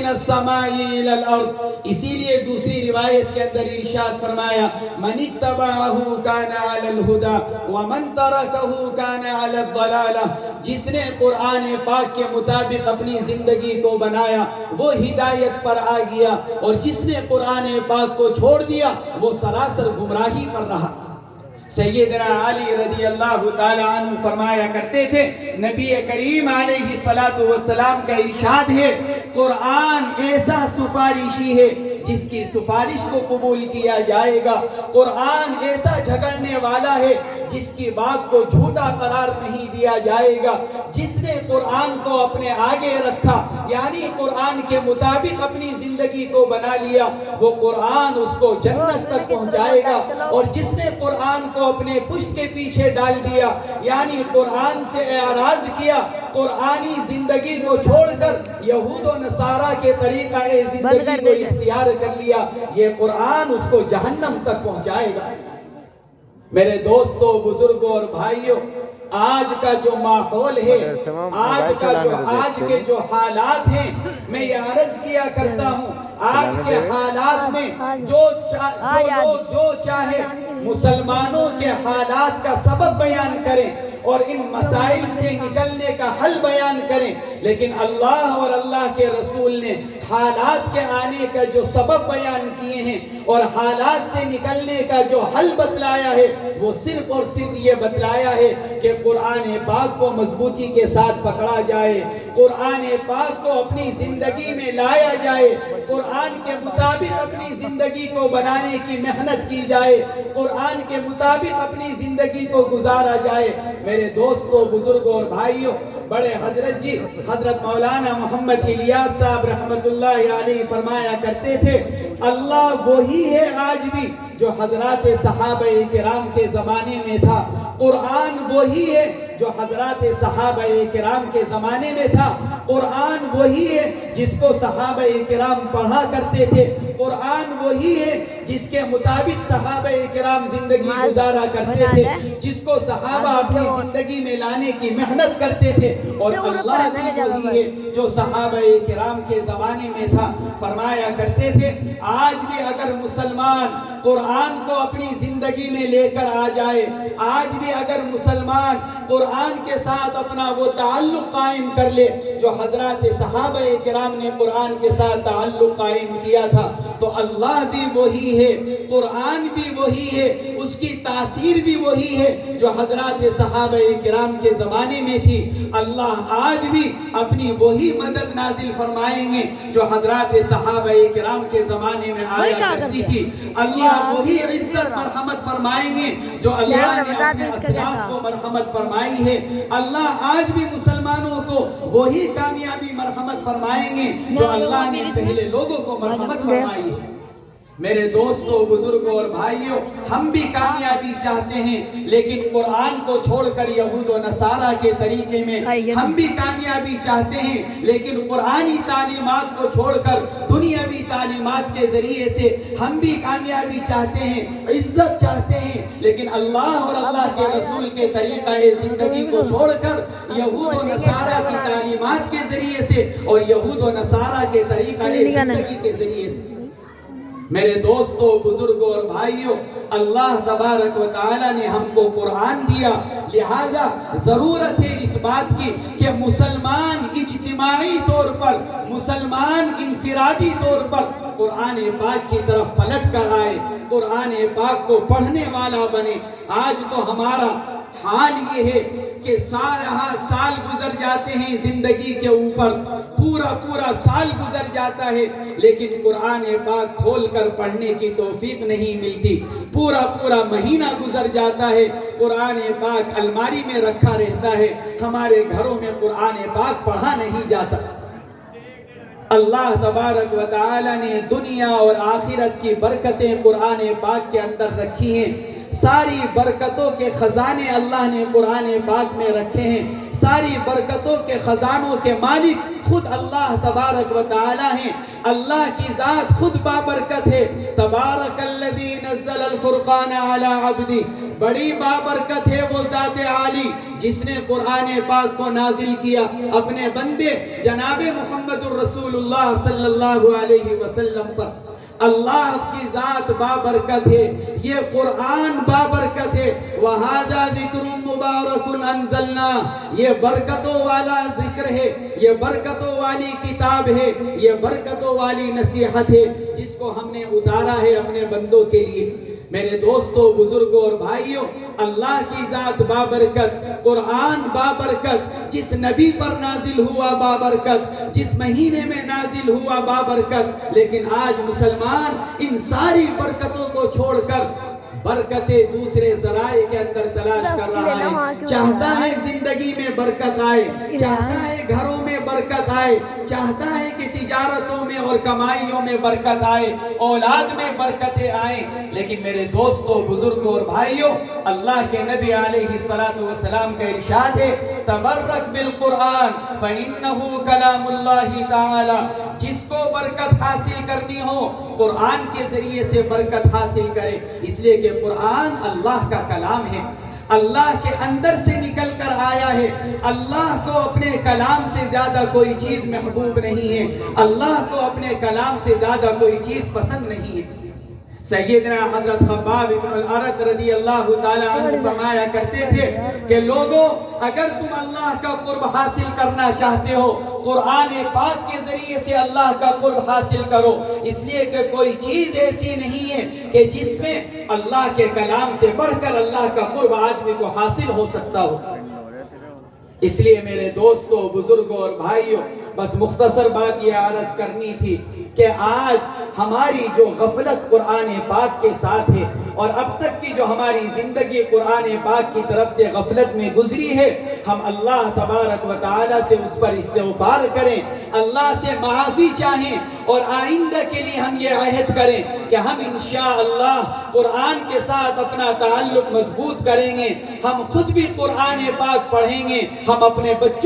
من السماء الى الارض. اسی لیے دوسری روایت کے اندر ارشاد فرمایا من اتبعہ کان علی الہدی ومن ترکہ کان علی الضلالہ. جس نے قرآن پاک کے مطابق اپنی زندگی کو بنایا وہ ہدایت پر آ گیا، اور جس نے قرآن پاک کو چھوڑ دیا وہ سراسر گمراہی پر رہا. سیدنا علی رضی اللہ تعالی عنہ فرمایا کرتے تھے، نبی کریم علیہ السلام کا ارشاد ہے قرآن ایسا سفارشی ہے جس کی سفارش کو قبول کیا جائے گا، قرآن ایسا جھگڑنے والا ہے جس کی بات کو جھوٹا قرار نہیں دیا جائے گا. جس نے قرآن کو اپنے آگے رکھا یعنی قرآن کے مطابق اپنی زندگی کو بنا لیا وہ قرآن اس کو جنت تک پہنچائے گا، اور جس نے قرآن کو اپنے پشت کے پیچھے ڈال دیا یعنی قرآن سے اعراض کیا، قرآنی زندگی کو چھوڑ کر یہود و نصارہ کے طریقہ زندگی کو اختیار کر لیا، یہ قرآن اس کو جہنم تک پہنچائے گا. میرے دوستوں، بزرگوں اور بھائیوں، آج کا جو ماحول ہے، آج کے جو حالات ہیں، میں یہ عرض کیا کرتا ہوں آج کے حالات میں جو چاہے مسلمانوں کے حالات کا سبب بیان کریں اور ان مسائل سے نکلنے کا حل بیان کریں، لیکن اللہ اور اللہ کے رسول نے حالات کے آنے کا جو سبب بیان کیے ہیں اور حالات سے نکلنے کا جو حل بتلایا ہے وہ صرف اور صرف یہ بتلایا ہے کہ قرآن پاک کو مضبوطی کے ساتھ پکڑا جائے، قرآن پاک کو اپنی زندگی میں لایا جائے، قرآن کے مطابق اپنی زندگی کو بنانے کی محنت کی جائے، قرآن کے مطابق اپنی زندگی کو گزارا جائے. میرے دوستوں، بزرگوں اور بھائیوں، بڑے حضرت جی حضرت مولانا محمد الیاس صاحب رحمت اللہ علیہ فرمایا کرتے تھے اللہ وہی ہے آج بھی جو حضرات صحابہ کرام کے زمانے میں تھا، قرآن وہی ہے جو حضرات صحابہ کرام کے زمانے میں تھا، قرآن وہی ہے جس کو صحابہ کرام پڑھا کرتے تھے، قرآن وہی ہے جس کے مطابق صحابہ کرام زندگی گزارا کرتے تھے، جس کو صحابہ اپنی زندگی میں لانے کی محنت کرتے تھے، اور اللہ بھی وہی ہے جو صحابہ کرام کے زمانے میں تھا. فرمایا کرتے تھے آج بھی اگر مسلمان قرآن کو اپنی زندگی میں لے کر آ جائے، آج بھی اگر مسلمان قرآن کے ساتھ اپنا وہ تعلق قائم کر لے جو حضرات صحابہ کرام نے قرآن کے ساتھ تعلق قائم کیا تھا، تو اللہ بھی وہی ہے، قرآن بھی وہی ہے، اس کی تاثیر بھی وہی ہے جو حضرات صحابہ کرام کے زمانے میں تھی. اللہ آج بھی اپنی وہی مدد نازل فرمائیں گے جو حضرات صحابہ کرام کے زمانے میں آیا کرتی تھی. اللہ وہی عزت مرحمت فرمائیں گے جو اللہ نے اپنے اسلاف کو مرحمت فرمائی ہے. اللہ آج بھی مسلمانوں کو وہی کامیابی مرحمت فرمائیں گے جو اللہ نے پہلے لوگوں کو مرحمت فرمائی ہے. میرے دوستوں، بزرگوں اور بھائیوں، ہم بھی کامیابی چاہتے ہیں لیکن قرآن کو چھوڑ کر یہود و نصارہ کے طریقے میں، ہم بھی کامیابی چاہتے ہیں لیکن قرآنی تعلیمات کو چھوڑ کر دنیاوی تعلیمات کے ذریعے سے ہم بھی کامیابی چاہتے ہیں، عزت چاہتے ہیں، لیکن اللہ اور اللہ کے رسول کے طریقہ زندگی کو چھوڑ کر یہود و نصارہ کی تعلیمات کے ذریعے سے اور یہود و نصارہ کے طریقہ زندگی کے ذریعے سے. میرے دوستوں، بزرگوں اور بھائیوں، اللہ تبارک و تعالی نے ہم کو قرآن دیا، لہذا ضرورت ہے اس بات کی کہ مسلمان اجتماعی طور پر، مسلمان انفرادی طور پر قرآن پاک کی طرف پلٹ کر آئے، قرآن پاک کو پڑھنے والا بنے. آج تو ہمارا حال یہ ہے کہ سال گزر جاتے ہیں زندگی کے اوپر، پورا سال گزر جاتا ہے لیکن قرآن پاک کھول کر پڑھنے کی توفیق نہیں ملتی. پورا مہینہ گزر جاتا ہے، قرآن پاک الماری میں رکھا رہتا ہے، ہمارے گھروں میں قرآن پاک پڑھا نہیں جاتا. اللہ تبارک و تعالی نے دنیا اور آخرت کی برکتیں قرآن پاک کے اندر رکھی ہیں، ساری برکتوں کے خزانے اللہ نے قرآن پاک میں رکھے ہیں. ساری برکتوں کے خزانوں کے مالک خود اللہ تبارک و تعالی ہیں۔ اللہ کی ذات خود بابرکت ہے۔ تبارک الذی نزل الفرقان علی عبدہ، بڑی بابرکت ہے وہ ذات عالی جس نے قرآن پاک کو نازل کیا اپنے بندے جناب محمد الرسول اللہ صلی اللہ علیہ وسلم پر۔ اللہ کی ذات بابرکت ہے، یہ قرآن بابرکت ہے۔ وَهَذَا ذِكْرٌ مُبَارَكٌ أَنزَلْنَا، یہ برکتوں والا ذکر ہے، یہ برکتوں والی کتاب ہے، یہ برکتوں والی نصیحت ہے جس کو ہم نے اتارا ہے اپنے بندوں کے لیے۔ میرے دوستوں، بزرگوں اور بھائیوں، اللہ کی ذات بابرکت، قرآن بابرکت، جس نبی پر نازل ہوا بابرکت، جس مہینے میں نازل ہوا بابرکت، لیکن آج مسلمان ان ساری برکتوں کو چھوڑ کر برکتیں دوسرے ذرائع کے اندر تلاش کر رہا ہے۔ چاہتا ہے زندگی میں برکت آئے، چاہتا ہے گھروں میں برکت آئے، چاہتا ہے کہ تجارتوں میں اور کمائیوں میں برکت آئے، اولاد میں برکتیں آئیں، لیکن میرے دوستوں، بزرگوں اور بھائیوں، اللہ کے نبی علیہ السلام کا ارشاد ہے تبرک بالقرآن فإنہ کلام اللہ تعالی، جس کو برکت حاصل کرنی ہو قرآن کے ذریعے سے برکت حاصل کرے، اس لیے کہ قرآن اللہ کا کلام ہے، اللہ کے اندر سے نکل کر آیا ہے۔ اللہ کو اپنے کلام سے زیادہ کوئی چیز محبوب نہیں ہے، اللہ کو اپنے کلام سے زیادہ کوئی چیز پسند نہیں ہے۔ سیدنا حضرت خباب بن الارت رضی اللہ تعالی عنہ فرمایا کرتے تھے کہ لوگوں، اگر تم اللہ کا قرب حاصل کرنا چاہتے ہو قرآن پاک کے ذریعے سے اللہ کا قرب حاصل کرو، اس لیے کہ کوئی چیز ایسی نہیں ہے کہ جس میں اللہ کے کلام سے بڑھ کر اللہ کا قرب آدمی کو حاصل ہو سکتا ہو۔ اس لیے میرے دوستوں، بزرگوں اور بھائیوں، بس مختصر بات یہ عرض کرنی تھی کہ آج ہماری جو غفلت قرآن پاک کے ساتھ ہے اور اب تک کی جو ہماری زندگی قرآن پاک کی طرف سے غفلت میں گزری ہے، ہم اللہ تبارک و تعالی سے اس پر استغفار کریں، اللہ سے معافی چاہیں اور آئندہ کے لیے ہم یہ عہد کریں کہ ہم انشاءاللہ قرآن کے ساتھ اپنا تعلق مضبوط کریں گے، ہم خود بھی قرآن پاک پڑھیں گے، ہم اپنے بچوں